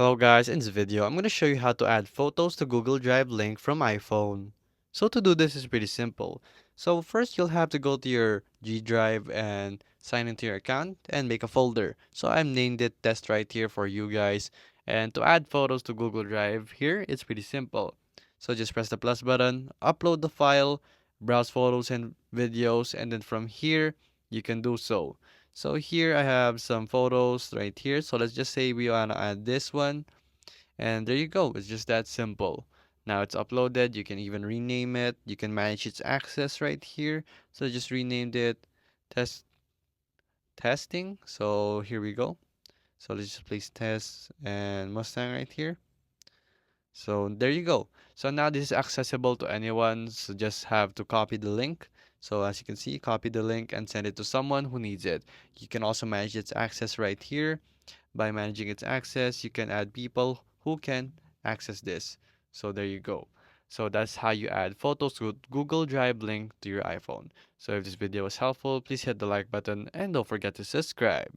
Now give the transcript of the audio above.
Hello guys, in this video I'm going to show you how to add photos to Google Drive link from iPhone. So to do this is pretty simple. So first you'll have to go to your G Drive and sign into your account and make a folder. So I've named it test right here for you guys. And to add photos to Google Drive here, it's pretty simple. So just press the plus button, upload the file, browse photos and videos, and then from here you can do so. So here I have some photos right here. So let's just say we want to add this one. And there you go. It's just that simple. Now it's uploaded. You can even rename it. You can manage its access right here. So I just renamed it test testing. So here we go. So let's just place test and Mustang right here. So there you go. So now this is accessible to anyone. So just have to copy the link. So as you can see, copy the link and send it to someone who needs it. You can also manage its access right here. By managing its access, you can add people who can access this. So there you go. So that's how you add photos to Google Drive link to your iPhone. So if this video was helpful, please hit the like button and don't forget to subscribe.